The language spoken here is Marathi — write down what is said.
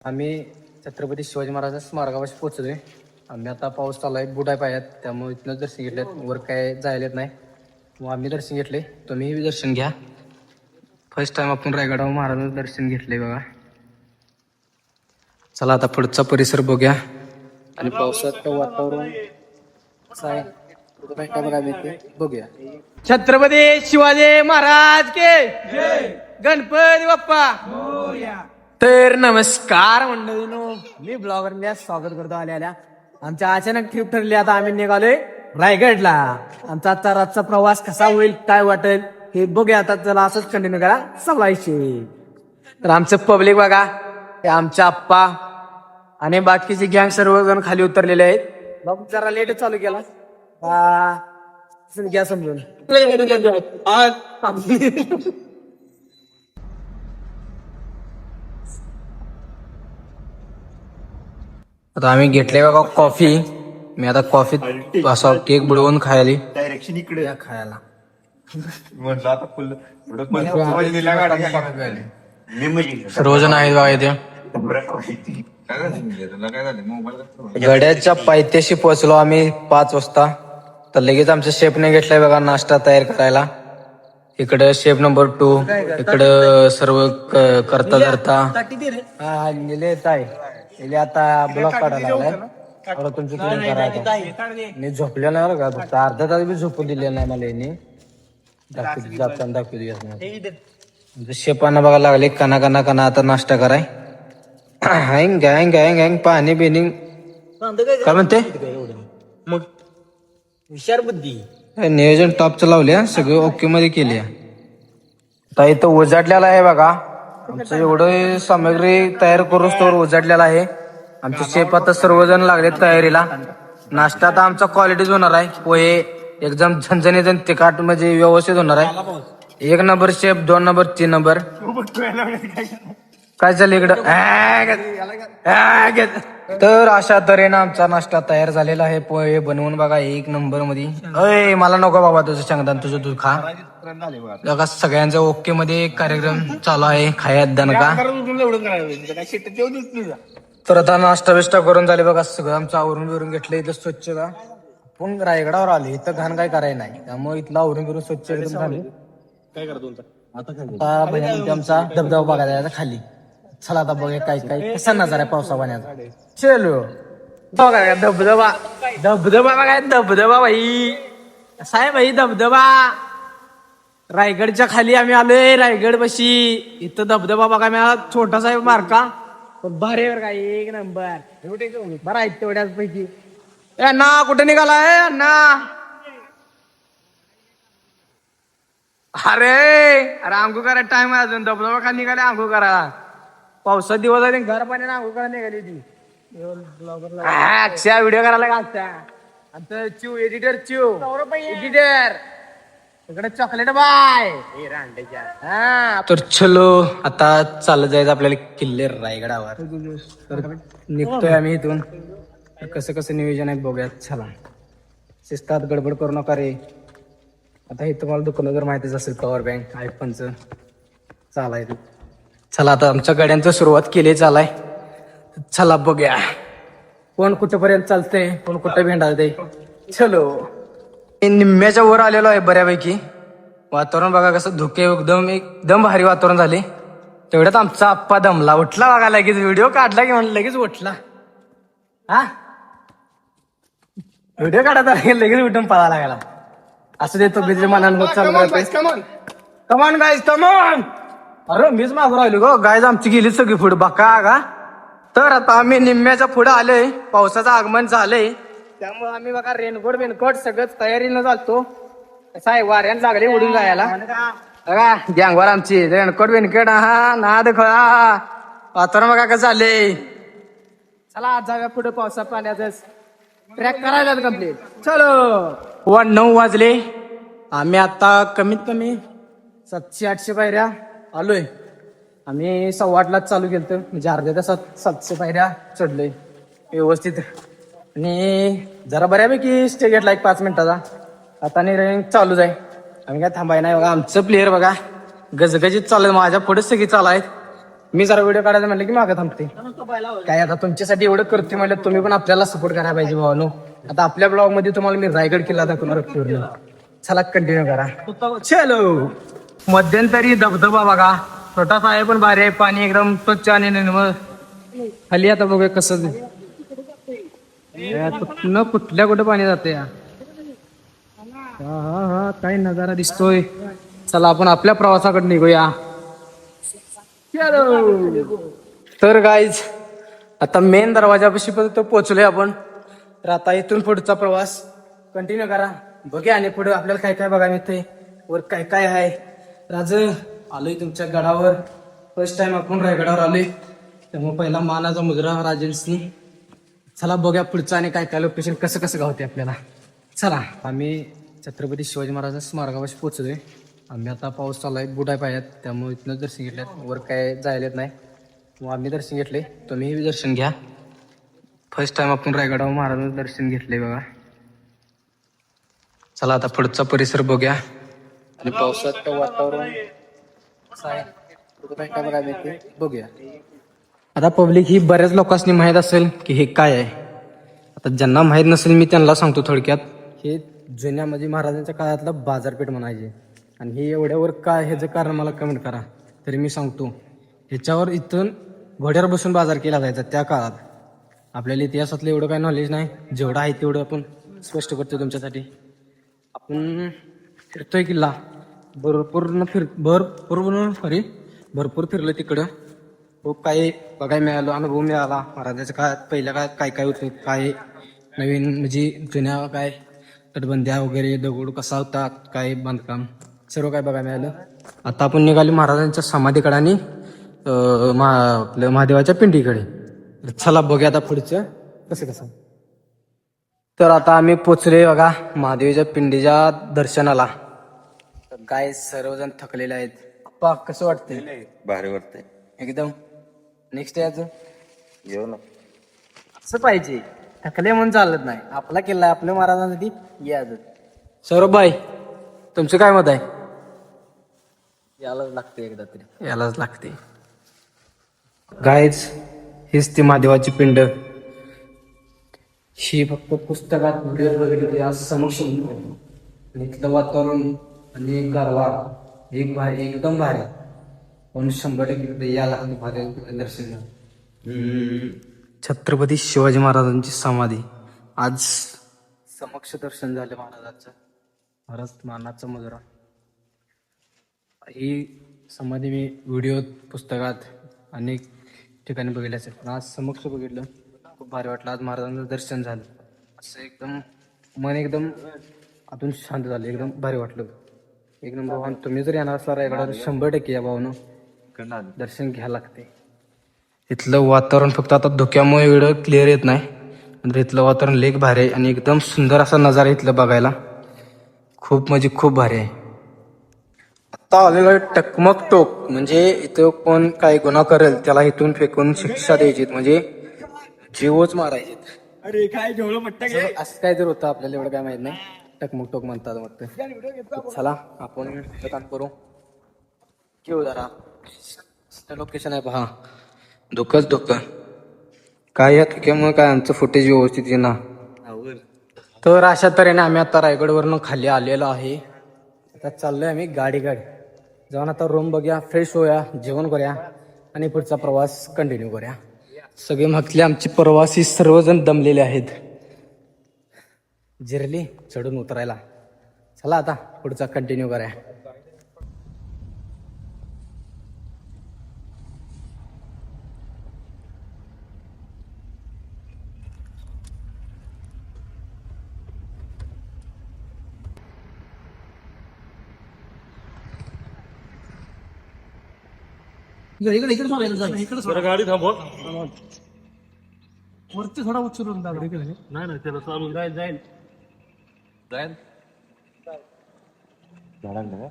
आम्ही छत्रपती शिवाजी महाराज स्मारकापाशी पोहोचलोय. आम्ही आता पाऊस चालू आहे, बुट आहे पायात, त्यामुळे इथनं दर्शन घेतलेत. वर काय जायला येत नाही, मग आम्ही दर्शन घेतले. तुम्हीही दर्शन घ्या. फर्स्ट टाइम आपण रायगडावर महाराजांचं दर्शन घेतलंय बघा. चला आता पुढचा परिसर बघूया आणि पावसात वातावरण कसं आहे काय बघायला ते बघूया. छत्रपती शिवाजी महाराज के गणपती बाप्पा. तर नमस्कार मंडळीनो, मी ब्लॉगरला स्वागत करतो. आल्या आमच्या अचानक ट्रिप ठरली. आता आम्ही निघालोय रायगडला. आमचा आजचा रातचा प्रवास कसा होईल, काय वाटेल हे बघूया. आता चला असंच कंटिन्यू करा सगळ्याशी. तर आमचं पब्लिक बघा, हे आमच्या आप्पा आणि बाकीचे गँग सर्वजण खाली उतरलेले आहेत. बाबू जरा लेट चालू केला घ्या समजून. आता आम्ही घेतले बघा कॉफी. मी आता कॉफीत असा केक बुडवून खायली डायरेक्शन इकडे खायला. म्हटलं आता फुल सर्वजण आहेत बघा इथे. गड्याच्या पायथ्याशी पोहोचलो आम्ही 5 वाजता. तर लगेच आमच्या शेफने घेतलाय बघा नाश्ता तयार करायला. इकडं शेफ नंबर 2, इकडं सर्व करता निलेत आहे. आता ब्लॉक काढायला लागलाय. तुमची करायचं मी झोपलेला नाही बघा, फक्त अर्धा तास बी झोपून दिलेला नाही मला यांनी. दाखवतो शेपांना बघा लागले कना कना कना आता नाश्ता कराय. हँग गँग गँग गँग पाणी बिनिंग काय म्हणते मग हुशार बुद्धी. नियोजन टॉपचं लावले, सगळे ओके मध्ये केले. आता इथं उजाडलेला आहे बघा. आमचं एवढं सामग्री तयार करून स्टोर उजाडलेला आहे. आमचे शेफ आता सर्वजण लागले तयारीला. नाश्ता आता आमचा क्वालिटीच होणार आहे. पोहे एकदम झणझणीत आणि तिखट म्हणजे व्यवस्थित होणार आहे. 1 नंबर शेफ, 2 नंबर, 3 नंबर. काय चाललं इकडं. तर अशा तऱ्हेनं आमचा नाश्ता तयार झालेला आहे. पोहे बनवून बघा 1 नंबर मध्ये. अय मला नको बाबा तुझं शेंगदाण, तुझं तू खा. बघा सगळ्यांचा ओके मध्ये कार्यक्रम चालू आहे. खायात दणका. तर आता नाश्ता बिष्टा करून झाले बघा. सगळं आमचं आवरून बिरून घेतलं. इथं स्वच्छता पण रायगडावर आले, इथं घाण काय करायला नाही, त्यामुळे इथलं आवरून बिरून स्वच्छ एकदम झाले. आता भैया आमचा धबधबा बघायला खाली. चला आता बघूया काय काय कसा नजारा आहे पावसा पाण्याचा. चलो बघा धबधबा धबधबा बघा. धबधबा भाई कसा आहे भाई धबधबा. रायगडच्या खाली आम्ही आलोय रायगड बशी. इथं धबधबा बघा मिळाला, छोटासा आहे मार्का पण भारी आहे काय 1 नंबर. बरं आहे तेवढ्याच पैकी. अण्णा कुठे निघालाय अण्णा. अरे अरे आंघोळ करा, टाइम आहे अजून. धबधबा खाली निघाले आंघोळ करा. पावसात दिवस आहे, घर पाण्याने आंघोळ करा निघाली ती. अक्षय व्हिडिओ करायला घालता. आमचं चिव एडिटर, एडिटर इकडे चॉकलेट बाय. तर चलो आता चालत जायचं आपल्याला किल्ले रायगडावर. तर निघतोय आम्ही इथून. कसं कसं नियोजन आहे बघूयात. चला शिस्तात गडबड करू नका रे. आता हे तुम्हाला दुकानं जर माहितीच असेल, पॉवर बँक आयफोनचं चालायचं. चला आता आमच्या गाड्यांचं सुरुवात केली चालाय. चला बघूया कोण कुठेपर्यंत चालतंय, कोण कुठे भेंडाळतंय. चलो निम्म्याच्या वर आलेलो आहे बऱ्यापैकी. वातावरण बघा कसं धुके, एकदम भारी वातावरण झाले. तेवढ्यात आमचा आप्पा दमला, उठला बघा. लगेच व्हिडिओ काढला की म्हणलं लगेच उठला. हा व्हिडिओ काढायचा लगेच उठून पळा लागला. असं देतो बिजली मनान होत चालू कमान गाईज कमान. अरे मीच मागून राहिलो गो. गायज आमची गेली सगळी पुढे बघा का. तर आता आम्ही निम्म्याच्या पुढे आलोय. पावसाचं आगमन झालंय, त्यामुळे आम्ही बघा रेनकोट सगळंच तयारीनं चालतो. कसं आहे वाऱ्यानं लागले उडून जायला बघा. गँगवर आमची रेनकोट हा नाद खळा. वातावरण बघा कसं झालंय. चला आज जाऊया पुढे पावसा पाण्यातच ट्रॅक करायला कम्प्लीट. चलो 9 वाजले. आम्ही आता कमीत कमी 700-800 पायऱ्या आलोय. आम्ही 8:15 चालू केलं, म्हणजे अर्ध्या तासात 700 पायऱ्या चढलोय व्यवस्थित. आणि जरा बऱ्यापैकी स्टे घेतला 5 मिनिटाचा. आता रनिंग चालूच आहे. आम्ही काय थांबाय नाही बघा. आमचं प्लेअर बघा गजगजीत चालू, माझ्या पुढे सगळी चालू आहेत. मी जरा व्हिडिओ काढायचं म्हणलं की मागं थांबते. काय आता तुमच्यासाठी एवढं करते म्हणलं तुम्ही पण आपल्याला सपोर्ट करायला पाहिजे भावानो. आता आपल्या ब्लॉग मध्ये तुम्हाला मी रायगड किल्ला दाखवणार पूर्ण. चला कंटिन्यू करा. चलो. मध्यंतरी धबधबा बघा, छोटासा आहे पण भारी आहे. पाणी एकदम स्वच्छ आणि निर्मळ. खाली आता बघूया कसं न कुठल्या कुठं पाणी जाते. हा हा हा काय नजारा दिसतोय. चला आपण आपल्या प्रवासाकडे निघूया. तर गाईज आता मेन दरवाजापाशी पर्यंत पोहोचलोय आपण. तर आता इथून पुढचा प्रवास कंटिन्यू करा. बघा आणि पुढे आपल्याला काय काय बघायला मिळतंय, वर काय काय आहे. राज आलोय तुमच्या गडावर. फर्स्ट टाइम आपण रायगडावर आलोय, त्यामुळे पहिला मानाचा मुजरा राजेंनी. चला बघूया पुढचं आणि काय काय लोकेशन कसं कसं गावते आपल्याला. चला आम्ही छत्रपती शिवाजी महाराजांच्या स्मारकापाशी पोहोचलोय. आम्ही आता पाऊस चालू आहे, बुट आहे पायात, त्यामुळे इथनंच दर्शन घेतलं. वर काय जायला येत नाही, मग आम्ही दर्शन घेतले. तुम्हीही दर्शन घ्या. फर्स्ट टाइम आपण रायगडावर महाराजांचं दर्शन घेतलंय बघा. चला आता पुढचा परिसर बघूया आणि पावसाचं वातावरण कसं आहे, काय काय बघायला मिळते बघूया. आता पब्लिक ही बऱ्याच लोकांनी माहीत असेल की हे काय आहे. आता ज्यांना माहीत नसेल मी त्यांना सांगतो थोडक्यात. हे जुन्या म्हणजे महाराजांच्या काळातलं बाजारपेठ म्हणायचे. आणि हे एवढ्यावर काय ह्याचं कारण मला कमेंट करा तरी मी सांगतो. ह्याच्यावर इथून घोड्यावर बसून बाजार केला जायचा त्या काळात. आपल्याला इतिहासातलं एवढं काय नॉलेज नाही, जेवढं आहे तेवढं आपण स्पष्ट करतो तुमच्यासाठी. आपण फिरतोय किल्ला, भरपूर फिरलो तिकडं. खूप काही बघायला मिळालं, अनुभव मिळाला. महाराजांच्या काळात पहिल्या काळात काय काय होतं, काय नवीन म्हणजे जुन्या काय तटबंद्या वगैरे, दगड कसा होता, काय बांधकाम, सर्व काय बघायला मिळालं. आता आपण निघाली महाराजांच्या समाधीकडे आणि आपल्या महादेवाच्या पिंडीकडे. चला बघूया आता पुढचं कसं कसं. तर आता आम्ही पोचले बघा महादेवाच्या पिंडीच्या दर्शनाला. काय सर्वजण थकलेले आहेत. अप्पा कसं वाटतंय? भारी वाटतंय एकदम. नेक्स्ट याचं येऊ ना. असं पाहिजे, थकले म्हणून चालत नाही. आपला किल्ला आहे, आपल्या महाराजांसाठी याच. सौरभ भाई तुमचं काय मत आहे? यालाच लागते एकदा तरी, यालाच लागते. गायच हीच ती महादेवाची पिंड. ही फक्त पुस्तकात व्हिडिओ वगैरे आज समक्ष इथलं वातावरण आणि गारवा एकदम भारी. पण 100% याला महादेवाचं दर्शन घ्या. छत्रपती शिवाजी महाराजांची समाधी आज समक्ष दर्शन झालं महाराजांचं. महाराज मानाचा मुजरा. ही समाधी मी व्हिडिओ पुस्तकात अनेक ठिकाणी बघितलं असेल, पण आज समक्ष बघितलं, खूप भारी वाटलं. आज महाराजांचं दर्शन झालं, असं एकदम मन एकदम आतून शांत झालं, एकदम भारी वाटलं. एक नंबर भावना. तुम्ही जर येणार असला रायगडावर 100% या भावनं दर्शन घ्यायला लागते. इथलं वातावरण फक्त आता धुक्यामुळे व्हिडिओ क्लिअर येत नाही, नंतर इथलं वातावरण लेक भारी आहे आणि एकदम सुंदर असा नजारा इथलं बघायला. खूप म्हणजे खूप भारी आहे. आता आलेलं टकमक टोक म्हणजे इथं कोण काय गुन्हा करेल त्याला इथून फेकून शिक्षा द्यायची, म्हणजे जीवच मारायचे. अरे काय ठेवलं म्हटतं असं काय जर होतं आपल्याला एवढं काय माहित नाही. टकमक टोक म्हणतात वाटतं. चला आपण काम करू. घेऊ जरा लोकेशन आहे पहा. धोकं काय या धुक्यामुळे काय आमचं फुटेज व्यवस्थित येणार. तर अशा तऱ्हेने आम्ही आता रायगडवरनं खाली आलेलो आहे. आता चाललोय आम्ही गाडी जाऊन आता रूम बघूया, फ्रेश होऊया, जेवण करूया आणि पुढचा प्रवास कंटिन्यू करूया. सगळे मागले आमचे प्रवासी सर्वजण दमलेले आहेत, जिरली चढून उतरायला. चला आता पुढचा कंटिन्यू करूया. गाडी थांबव. वरती थोडा उचलून नाही त्याला चालू जाईल. झाडांना